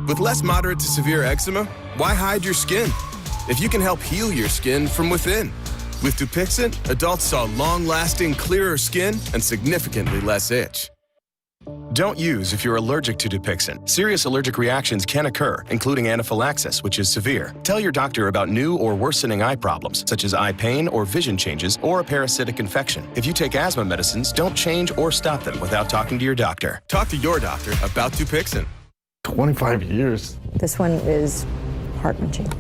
With less moderate to severe eczema, why hide your skin? If you can help heal your skin from within. With Dupixent, adults saw long-lasting, clearer skin and significantly less itch. Don't use if you're allergic to Dupixent. Serious allergic reactions can occur, including anaphylaxis, which is severe. Tell your doctor about new or worsening eye problems, such as eye pain or vision changes or a parasitic infection. If you take asthma medicines, don't change or stop them without talking to your doctor. Talk to your doctor about Dupixent. 25 years. This one is heart-wrenching.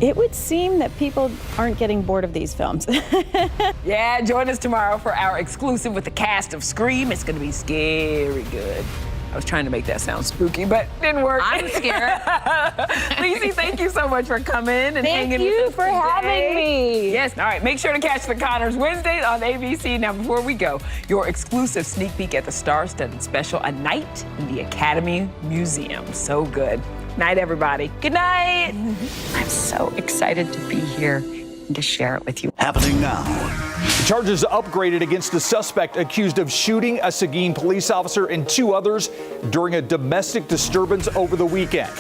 It would seem that people aren't getting bored of these films. Yeah, join us tomorrow for our exclusive with the cast of Scream. It's going to be scary good. I was trying to make that sound spooky, but didn't work. I'm scared. Lizzie, thank you so much for coming and hanging with us. Thank you for having me. Yes, all right. Make sure to catch the Connors Wednesdays on ABC. Now, before we go, your exclusive sneak peek at the star-studded special, A Night in the Academy Museum. So good. Night, everybody. Good night. I'm so excited to be here and to share it with you. Happening now. Charges upgraded against the suspect accused of shooting a Seguin police officer and two others during a domestic disturbance over the weekend.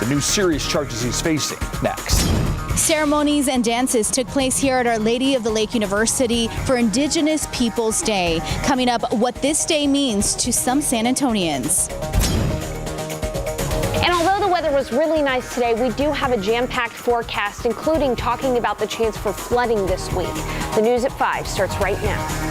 The new serious charges he's facing next. Ceremonies and dances took place here at Our Lady of the Lake University for Indigenous Peoples Day. Coming up, what this day means to some San Antonians. And although the weather was really nice today, we do have a jam-packed forecast, including talking about the chance for flooding this week. The news at 5 starts right now.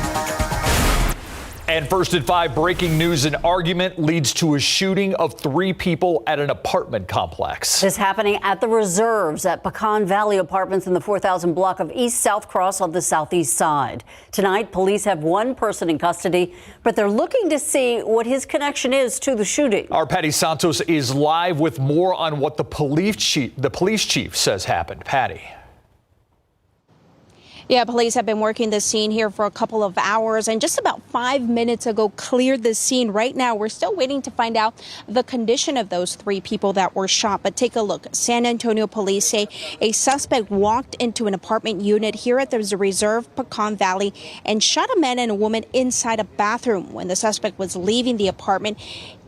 And first at 5, breaking news: an argument leads to a shooting of 3 people at an apartment complex. This happening at the Reserves at Pecan Valley Apartments in the 4000 block of East South Cross on the southeast side. Tonight, police have one person in custody, but they're looking to see what his connection is to the shooting. Our Patty Santos is live with more on what the police chief says happened. Patty. Yeah, police have been working the scene here for a couple of hours and just about 5 minutes ago cleared the scene. Right now, we're still waiting to find out the condition of those 3 people that were shot. But take a look. San Antonio police say a suspect walked into an apartment unit here at the Reserve Pecan Valley and shot a man and a woman inside a bathroom. When the suspect was leaving the apartment,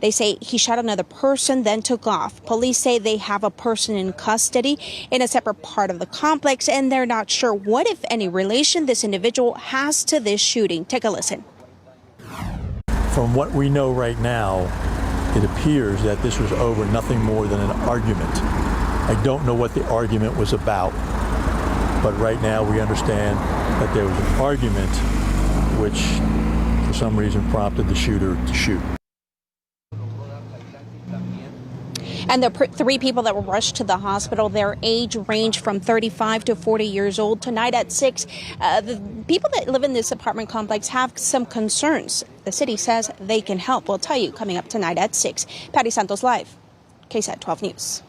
they say he shot another person, then took off. Police say they have a person in custody in a separate part of the complex, and they're not sure what, if any, relation this individual has to this shooting. Take a listen. From what we know right now, it appears that this was over nothing more than an argument. I don't know what the argument was about, but right now we understand that there was an argument which, for some reason, prompted the shooter to shoot. And the 3 people that were rushed to the hospital, their age range from 35 to 40 years old. Tonight at 6, the people that live in this apartment complex have some concerns. The city says they can help. We'll tell you coming up tonight at 6. Patty Santos live, KSAT 12 News.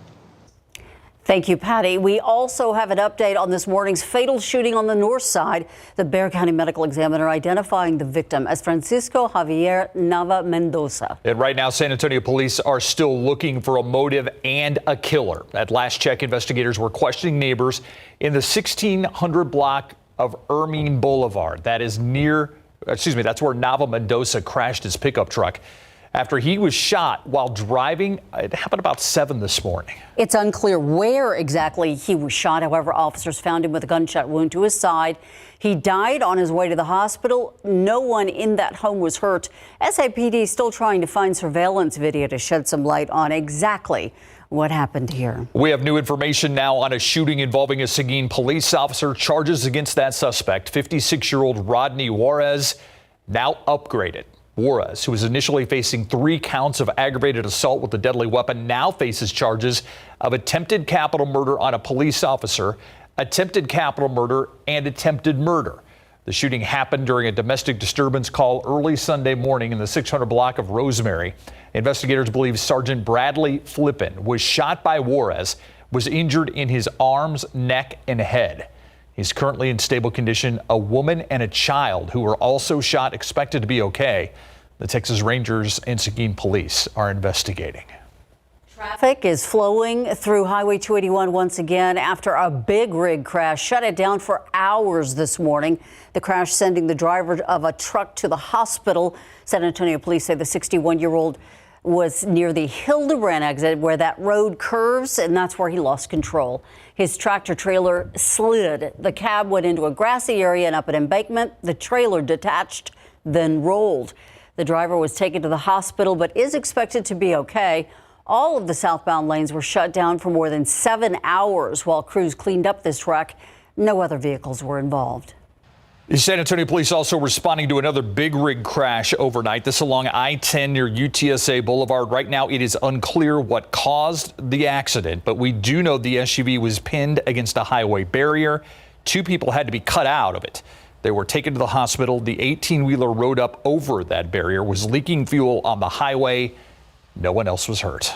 Thank you, Patty. We also have an update on this morning's fatal shooting on the north side. The Bexar County Medical Examiner identifying the victim as Francisco Javier Nava Mendoza. And right now, San Antonio police are still looking for a motive and a killer. At last check, investigators were questioning neighbors in the 1600 block of Ermine Boulevard. That's where Nava Mendoza crashed his pickup truck after he was shot while driving. It happened about 7 this morning. It's unclear where exactly he was shot. However, officers found him with a gunshot wound to his side. He died on his way to the hospital. No one in that home was hurt. SAPD is still trying to find surveillance video to shed some light on exactly what happened here. We have new information now on a shooting involving a Seguin police officer. Charges against that suspect, 56-year-old Rodney Juarez, now upgraded. Juarez, who was initially facing 3 counts of aggravated assault with a deadly weapon, now faces charges of attempted capital murder on a police officer, attempted capital murder, and attempted murder. The shooting happened during a domestic disturbance call early Sunday morning in the 600 block of Rosemary. Investigators believe Sergeant Bradley Flippin was shot by Juarez, was injured in his arms, neck, and head. He's currently in stable condition. A woman and a child who were also shot expected to be okay. The Texas Rangers and Seguin police are investigating. Traffic is flowing through Highway 281 once again after a big rig crash shut it down for hours this morning. The crash sending the driver of a truck to the hospital. San Antonio police say the 61-year-old was near the Hildebrand exit where that road curves, and that's where he lost control. His tractor trailer slid. The cab went into a grassy area and up an embankment. The trailer detached, then rolled. The driver was taken to the hospital but is expected to be okay. All of the southbound lanes were shut down for more than 7 hours while crews cleaned up this wreck. No other vehicles were involved. San Antonio police also responding to another big rig crash overnight. This along I-10 near UTSA Boulevard. Right now, it is unclear what caused the accident, but we do know the SUV was pinned against a highway barrier. 2 people had to be cut out of it. They were taken to the hospital. The 18-wheeler rode up over that barrier, was leaking fuel on the highway. No one else was hurt.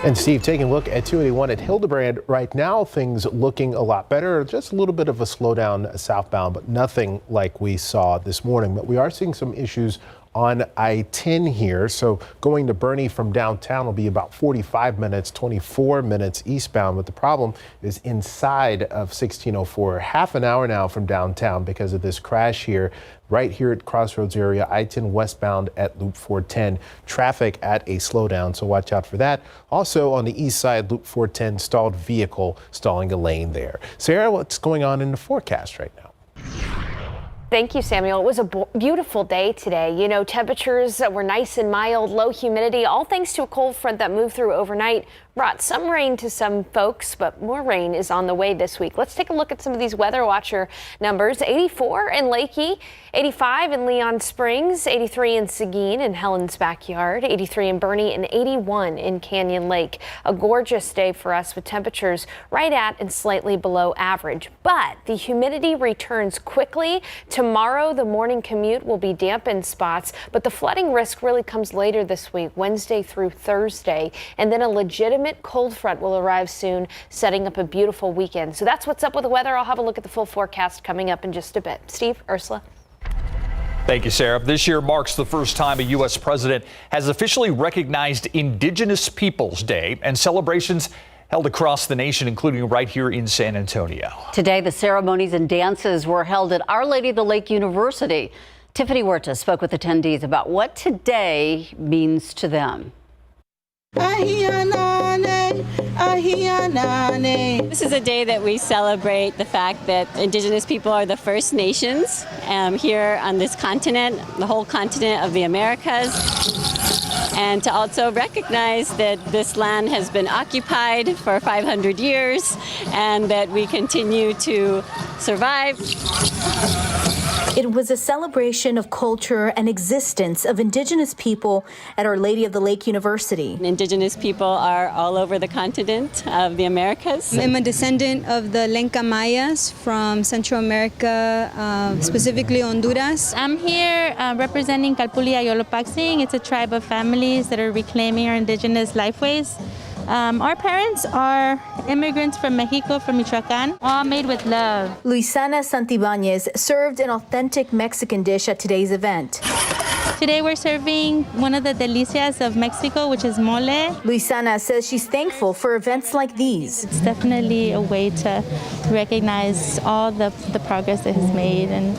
And Steve, taking a look at 281 at Hildebrand right now, things looking a lot better. Just a little bit of a slowdown southbound, but nothing like we saw this morning. But we are seeing some issues on I-10 here. So going to Bernie from downtown will be about 45 minutes, 24 minutes eastbound. But the problem is inside of 1604, half an hour now from downtown because of this crash here. Right here at Crossroads area, I-10 westbound at Loop 410. Traffic at a slowdown, so watch out for that. Also on the east side, Loop 410, stalled vehicle stalling a lane there. Sarah, what's going on in the forecast right now? Thank you, Samuel. It was a beautiful day today. You know, temperatures were nice and mild, low humidity, all thanks to a cold front that moved through overnight. Brought some rain to some folks, but more rain is on the way this week. Let's take a look at some of these weather watcher numbers. 84 in Lakey, 85 in Leon Springs, 83 in Seguin and Helen's Backyard, 83 in Bernie, and 81 in Canyon Lake. A gorgeous day for us with temperatures right at and slightly below average. But the humidity returns quickly. Tomorrow, the morning commute will be damp in spots, but the flooding risk really comes later this week, Wednesday through Thursday, and then a legitimate cold front will arrive soon, setting up a beautiful weekend. So that's what's up with the weather. I'll have a look at the full forecast coming up in just a bit. Steve, Ursula. Thank you, Sarah. This year marks the first time a U.S. president has officially recognized Indigenous Peoples Day, and celebrations held across the nation, including right here in San Antonio. Today, the ceremonies and dances were held at Our Lady of the Lake University. Tiffany Huerta spoke with attendees about what today means to them. This is a day that we celebrate the fact that Indigenous people are the First Nations here on this continent, the whole continent of the Americas, and to also recognize that this land has been occupied for 500 years and that we continue to survive. It was a celebration of culture and existence of Indigenous people at Our Lady of the Lake University. Indigenous people are all over the continent of the Americas. I'm a descendant of the Lenca Mayas from Central America, specifically Honduras. I'm here representing Calpuli Ayolopaxing. It's a tribe of families that are reclaiming our indigenous lifeways. Our parents are immigrants from Mexico, from Michoacan, all made with love. Luisana Santibáñez served an authentic Mexican dish at today's event. Today we're serving one of the delicias of Mexico, which is mole. Luisana says she's thankful for events like these. It's definitely a way to recognize all the progress that is made and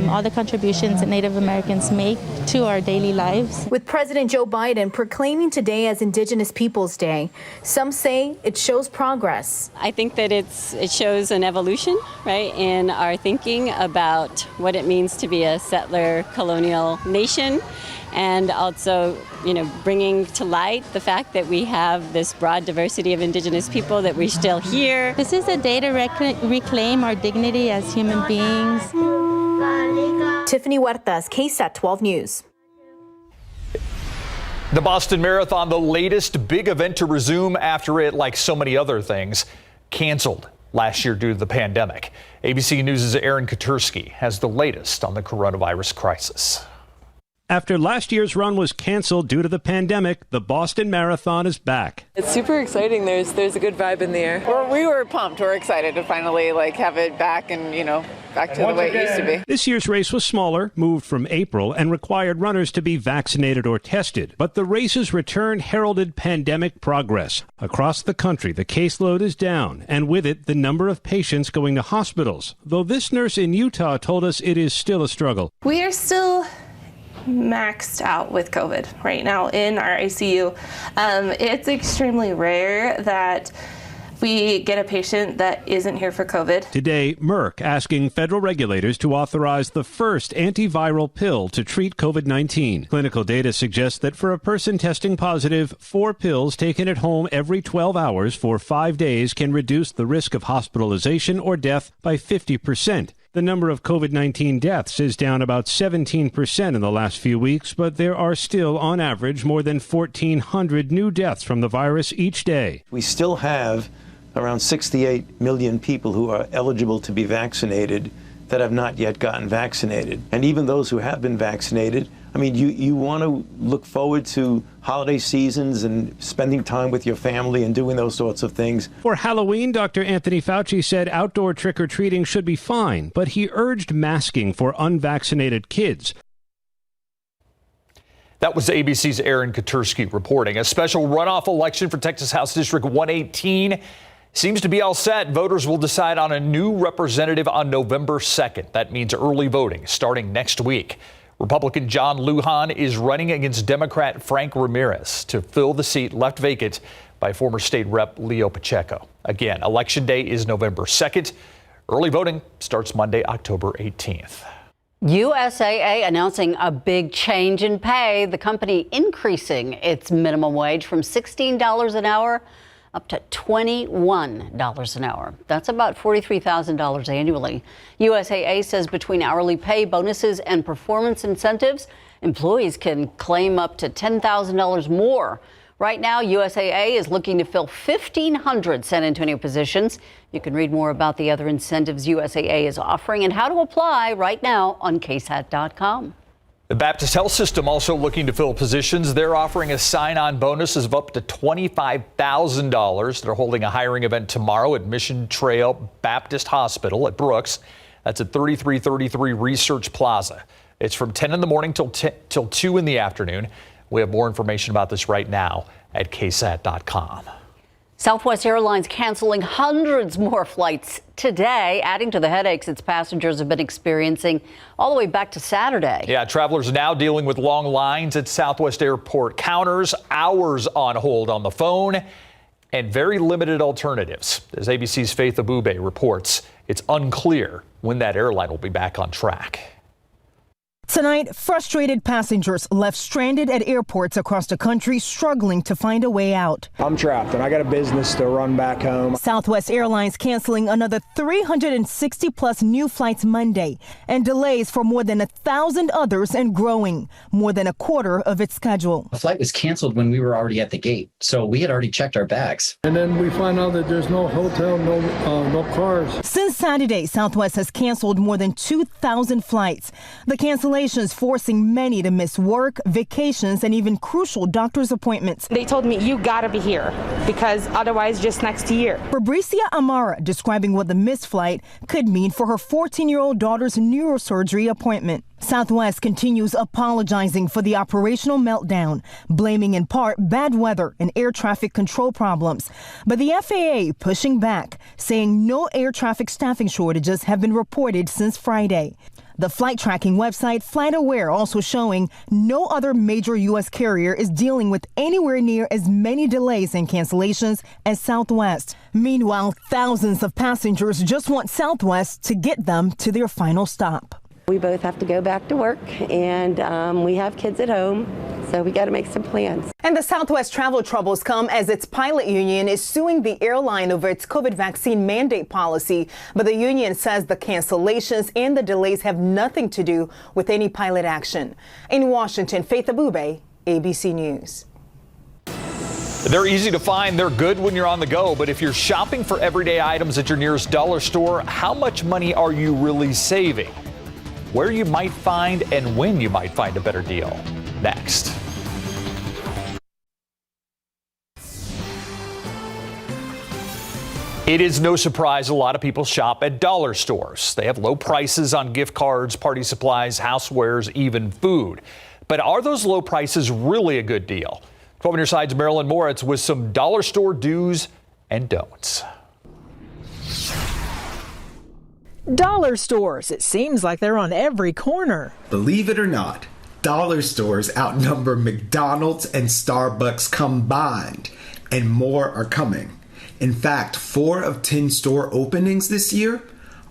all the contributions that Native Americans make to our daily lives. With President Joe Biden proclaiming today as Indigenous Peoples Day, some say it shows progress. I think that it shows an evolution, right, in our thinking about what it means to be a settler colonial nation, and also, bringing to light the fact that we have this broad diversity of Indigenous people, that we're still here. This is a day to reclaim our dignity as human beings. Tiffany Huertas, KSAT 12 News. The Boston Marathon, the latest big event to resume after it, like so many other things, canceled last year due to the pandemic. ABC News' Aaron Katursky has the latest on the coronavirus crisis. After last year's run was canceled due to the pandemic, the Boston Marathon is back. It's super exciting. There's a good vibe in the air. We were pumped. We're excited to finally have it back and, back to the way it used to be. This year's race was smaller, moved from April, and required runners to be vaccinated or tested. But the race's return heralded pandemic progress. Across the country, the caseload is down, and with it, the number of patients going to hospitals. Though this nurse in Utah told us it is still a struggle. We are still maxed out with COVID right now in our ICU. It's extremely rare that we get a patient that isn't here for COVID. Today, Merck asking federal regulators to authorize the first antiviral pill to treat COVID-19. Clinical data suggests that for a person testing positive, 4 pills taken at home every 12 hours for 5 days can reduce the risk of hospitalization or death by 50%. The number of COVID-19 deaths is down about 17% in the last few weeks, but there are still, on average, more than 1,400 new deaths from the virus each day. We still have around 68 million people who are eligible to be vaccinated that have not yet gotten vaccinated. And even those who have been vaccinated, I mean, you want to look forward to holiday seasons and spending time with your family and doing those sorts of things. For Halloween, Dr. Anthony Fauci said outdoor trick-or-treating should be fine, but he urged masking for unvaccinated kids. That was ABC's Aaron Katursky reporting. A special runoff election for Texas House District 118 seems to be all set. Voters will decide on a new representative on November 2nd. That means early voting starting next week. Republican John Lujan is running against Democrat Frank Ramirez to fill the seat left vacant by former state rep Leo Pacheco. Again, Election Day is November 2nd. Early voting starts Monday, October 18th. USAA announcing a big change in pay. The company increasing its minimum wage from $16 an hour up to $21 an hour. That's about $43,000 annually. USAA says between hourly pay, bonuses, and performance incentives, employees can claim up to $10,000 more. Right now, USAA is looking to fill 1,500 San Antonio positions. You can read more about the other incentives USAA is offering and how to apply right now on KSAT.com. The Baptist Health System also looking to fill positions. They're offering a sign-on bonus of up to $25,000. They're holding a hiring event tomorrow at Mission Trail Baptist Hospital at Brooks. That's at 3333 Research Plaza. It's from 10 in the morning till 2 in the afternoon. We have more information about this right now at KSAT.com. Southwest Airlines canceling hundreds more flights today, adding to the headaches its passengers have been experiencing all the way back to Saturday. Yeah, travelers now dealing with long lines at Southwest Airport counters, hours on hold on the phone, and very limited alternatives. As ABC's Faith Abube reports, it's unclear when that airline will be back on track. Tonight, frustrated passengers left stranded at airports across the country, struggling to find a way out. I'm trapped and I got a business to run back home. Southwest Airlines canceling another 360 plus new flights Monday and delays for more than 1,000 others and growing, more than a quarter of its schedule. The flight was canceled when we were already at the gate, so we had already checked our bags. And then we find out that there's no hotel, no cars. Since Saturday, Southwest has canceled more than 2,000 flights. The cancellations forcing many to miss work, vacations, and even crucial doctor's appointments. They told me, you gotta be here because otherwise just next year. Fabricia Amara describing what the missed flight could mean for her 14-year-old daughter's neurosurgery appointment. Southwest continues apologizing for the operational meltdown, blaming in part bad weather and air traffic control problems. But the FAA pushing back, saying no air traffic staffing shortages have been reported since Friday. The flight tracking website FlightAware also showing no other major U.S. carrier is dealing with anywhere near as many delays and cancellations as Southwest. Meanwhile, thousands of passengers just want Southwest to get them to their final stop. We both have to go back to work, and we have kids at home, so we got to make some plans. And the Southwest travel troubles come as its pilot union is suing the airline over its COVID vaccine mandate policy. But the union says the cancellations and the delays have nothing to do with any pilot action. In Washington, Faith Abube, ABC News. They're easy to find. They're good when you're on the go. But if you're shopping for everyday items at your nearest dollar store, how much money are you really saving? Where you might find and when you might find a better deal. Next. It is no surprise a lot of people shop at dollar stores. They have low prices on gift cards, party supplies, housewares, even food. But are those low prices really a good deal? 12 on your side's Marilyn Moritz with some dollar store do's and don'ts. Dollar stores. It seems like they're on every corner. Believe it or not, Dollar stores outnumber McDonald's and Starbucks combined, and more are coming. In fact, 4 of 10 store openings this year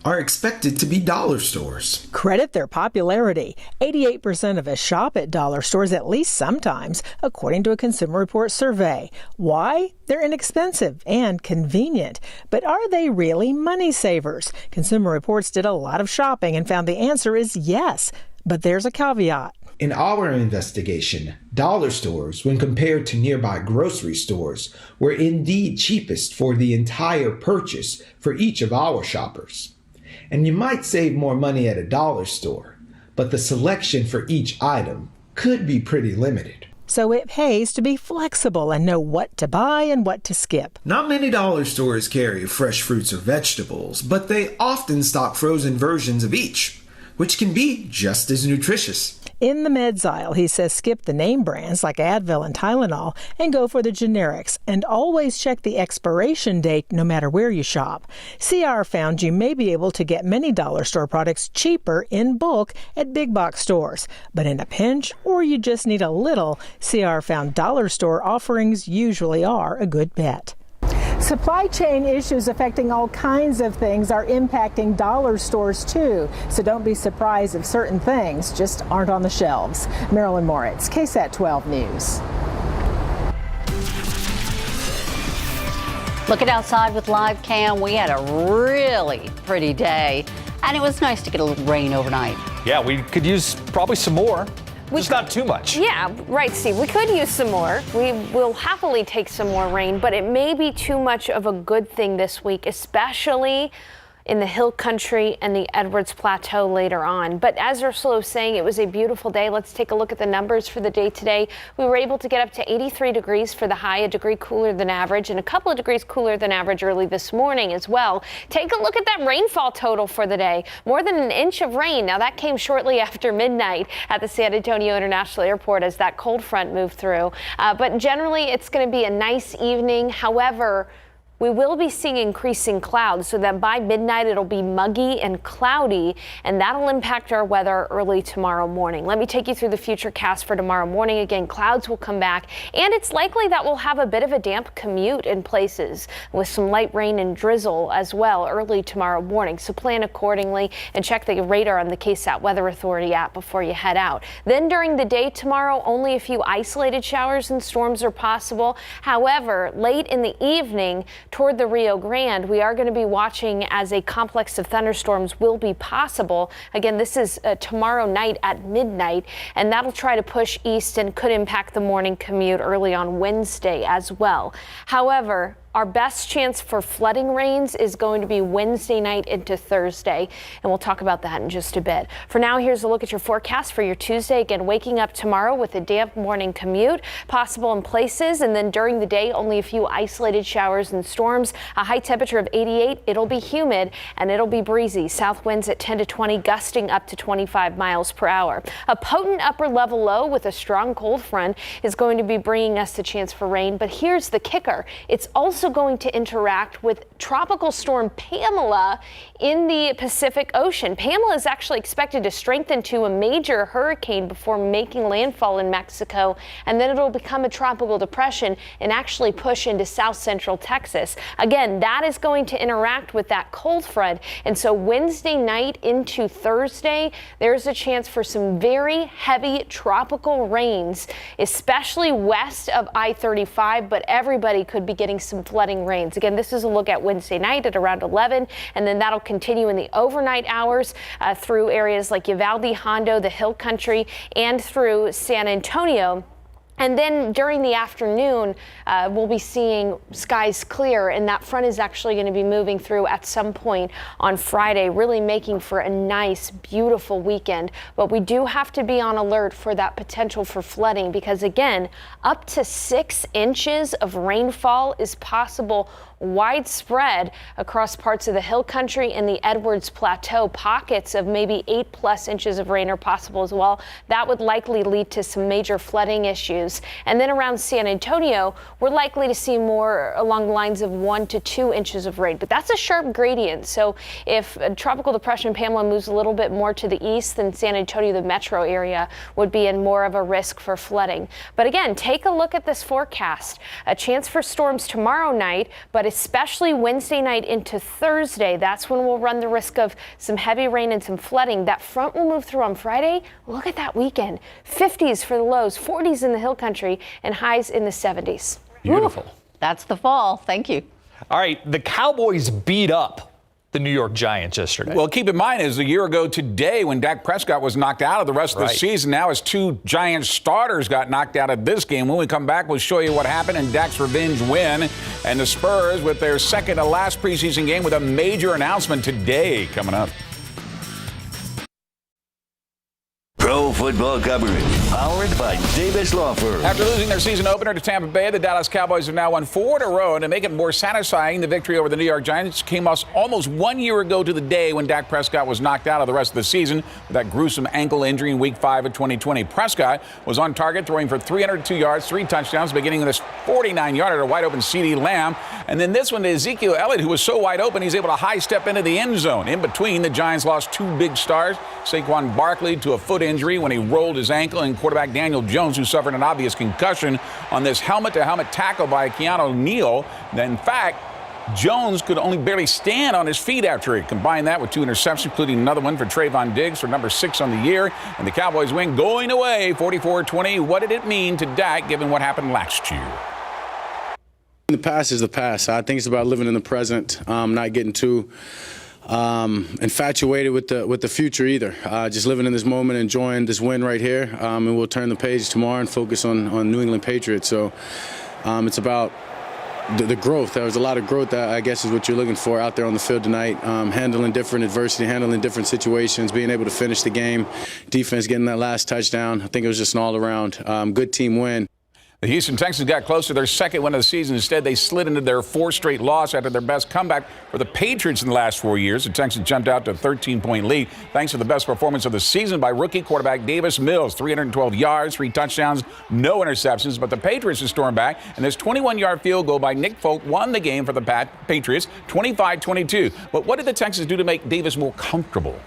are expected to be dollar stores. Credit their popularity. 88% of us shop at dollar stores at least sometimes, according to a Consumer Reports survey. Why? They're inexpensive and convenient. But are they really money savers? Consumer Reports did a lot of shopping and found the answer is yes. But there's a caveat. In our investigation, dollar stores, when compared to nearby grocery stores, were indeed cheapest for the entire purchase for each of our shoppers. And you might save more money at a dollar store, but the selection for each item could be pretty limited. So it pays to be flexible and know what to buy and what to skip. Not many dollar stores carry fresh fruits or vegetables, but they often stock frozen versions of each, which can be just as nutritious. In the meds aisle, he says skip the name brands like Advil and Tylenol and go for the generics. And always check the expiration date no matter where you shop. CR found you may be able to get many dollar store products cheaper in bulk at big box stores. But in a pinch, or you just need a little, CR found dollar store offerings usually are a good bet. Supply chain issues affecting all kinds of things are impacting dollar stores too. So don't be surprised if certain things just aren't on the shelves. Marilyn Moritz, KSAT 12 News. Looking outside with live cam, we had a really pretty day, and it was nice to get a little rain overnight. Yeah, we could use probably some more. Just not too much. Yeah, right, Steve. We could use some more. We will happily take some more rain, but it may be too much of a good thing this week, especially in the hill country and the Edwards Plateau later on. But as Ursula was saying, it was a beautiful day. Let's take a look at the numbers for the day today. We were able to get up to 83 degrees for the high, a degree cooler than average, and a couple of degrees cooler than average early this morning as well. Take a look at that rainfall total for the day. More than an inch of rain. Now that came shortly after midnight at the San Antonio International Airport as that cold front moved through. But generally, it's going to be a nice evening. However, we will be seeing increasing clouds so that by midnight it'll be muggy and cloudy, and that'll impact our weather early tomorrow morning. Let me take you through the futurecast for tomorrow morning. Again, clouds will come back, and it's likely that we'll have a bit of a damp commute in places with some light rain and drizzle as well early tomorrow morning. So plan accordingly and check the radar on the KSAT Weather Authority app before you head out. Then during the day tomorrow, only a few isolated showers and storms are possible. However, late in the evening, toward the Rio Grande, we are going to be watching as a complex of thunderstorms will be possible. Again, this is tomorrow night at midnight, and that'll try to push east and could impact the morning commute early on Wednesday as well. However, our best chance for flooding rains is going to be Wednesday night into Thursday, and we'll talk about that in just a bit. For now, here's a look at your forecast for your Tuesday. Again, waking up tomorrow with a damp morning commute, possible in places, and then during the day, only a few isolated showers and storms. A high temperature of 88. It'll be humid, and it'll be breezy. South winds at 10 to 20, gusting up to 25 miles per hour. A potent upper level low with a strong cold front is going to be bringing us the chance for rain, but here's the kicker. It's also going to interact with Tropical Storm Pamela in the Pacific Ocean. Pamela is actually expected to strengthen to a major hurricane before making landfall in Mexico, and then it'll become a tropical depression and actually push into south central Texas. Again, that is going to interact with that cold front, and so Wednesday night into Thursday, there's a chance for some very heavy tropical rains, especially west of I-35, but everybody could be getting some flooding rains. Again, this is a look at Wednesday night at around 11, and then that'll continue in the overnight hours through areas like Uvalde, Hondo, the Hill Country, and through San Antonio. And then during the afternoon, we'll be seeing skies clear, and that front is actually going to be moving through at some point on Friday, really making for a nice, beautiful weekend. But we do have to be on alert for that potential for flooding because, again, up to 6 inches of rainfall is possible widespread across parts of the Hill Country and the Edwards Plateau. Pockets of maybe 8+ inches of rain are possible as well. That would likely lead to some major flooding issues continues. And then around San Antonio, we're likely to see more along the lines of 1 to 2 inches of rain. But that's a sharp gradient. So if Tropical Depression Pamela moves a little bit more to the east, then San Antonio, the metro area, would be in more of a risk for flooding. But again, take a look at this forecast. A chance for storms tomorrow night, but especially Wednesday night into Thursday. That's when we'll run the risk of some heavy rain and some flooding. That front will move through on Friday. Look at that weekend. 50s for the lows, 40s in the hill country, and highs in the 70s. Beautiful. That's the fall. Thank you. All right, the Cowboys beat up the New York Giants yesterday. Well, keep in mind, it was a year ago today when Dak Prescott was knocked out of the rest of the season. Now his 2 Giants starters got knocked out of this game. When we come back, we'll show you what happened in Dak's revenge win. And the Spurs with their second to last preseason game with a major announcement today coming up. Pro football coverage, powered by Davis Law Firm. After losing their season opener to Tampa Bay, the Dallas Cowboys have now won 4 in a row. And to make it more satisfying, the victory over the New York Giants came almost 1 year ago to the day when Dak Prescott was knocked out of the rest of the season with that gruesome ankle injury in Week 5 of 2020. Prescott was on target, throwing for 302 yards, 3 touchdowns, beginning with this 49-yarder to wide open CeeDee Lamb. And then this one to Ezekiel Elliott, who was so wide open, he's able to high step into the end zone. In between, the Giants lost 2 big stars, Saquon Barkley to a foot injury when he rolled his ankle, and quarterback Daniel Jones, who suffered an obvious concussion on this helmet-to-helmet tackle by Keanu Neal. In fact, Jones could only barely stand on his feet after he combined that with 2 interceptions, including another one for Trayvon Diggs for number 6 on the year. And the Cowboys win going away 44-20. What did it mean to Dak given what happened last year? The past is the past. I think it's about living in the present, not getting too infatuated with the future either. Just living in this moment, enjoying this win right here, and we'll turn the page tomorrow and focus on New England Patriots. So it's about the growth. There was a lot of growth that I guess is what you're looking for out there on the field tonight. Handling different adversity, handling different situations, being able to finish the game, defense getting that last touchdown. I think it was just an all-around good team win. The Houston Texans got close to their second win of the season. Instead, they slid into their 4th straight loss after their best comeback for the Patriots in the last 4 years. The Texans jumped out to a 13-point lead thanks to the best performance of the season by rookie quarterback Davis Mills. 312 yards, 3 touchdowns, no interceptions. But the Patriots have stormed back, and this 21-yard field goal by Nick Folk won the game for the Patriots, 25-22. But what did the Texans do to make Davis more comfortable?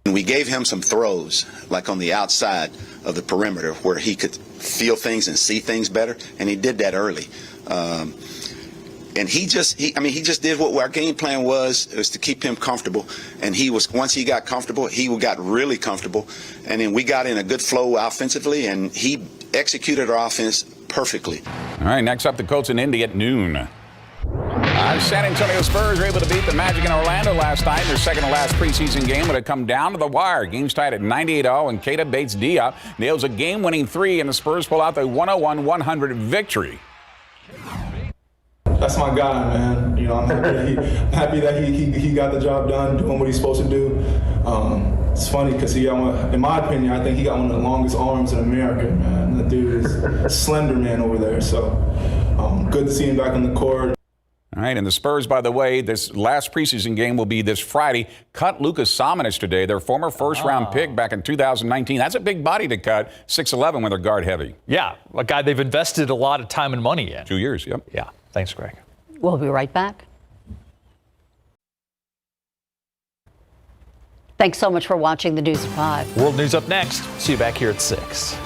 We gave him some throws, like on the outside of the perimeter, where he could feel things and see things better, and he did that early. And he just did what our game plan was to keep him comfortable. And once he got comfortable, he got really comfortable. And then we got in a good flow offensively, and he executed our offense perfectly. All right, next up, the Colts in Indy at noon. San Antonio Spurs were able to beat the Magic in Orlando last night. Their second to last preseason game would have come down to the wire. Game's tied at 98-all, and Keita Bates-Diop nails a game-winning 3, and the Spurs pull out the 101-100 victory. That's my guy, man. You know, I'm happy that he got the job done, doing what he's supposed to do. It's funny because he got one, in my opinion, I think he got one of the longest arms in America, man. The dude is a slender man over there. So good to see him back on the court. All right, and the Spurs, by the way, this last preseason game will be this Friday. Cut Lucas Samanic today, their former first-round pick back in 2019. That's a big body to cut, 6'11", when they're guard-heavy. Yeah, a guy they've invested a lot of time and money in. 2 years, yep. Yeah, thanks, Greg. We'll be right back. Thanks so much for watching the News at 5. World News up next. See you back here at 6.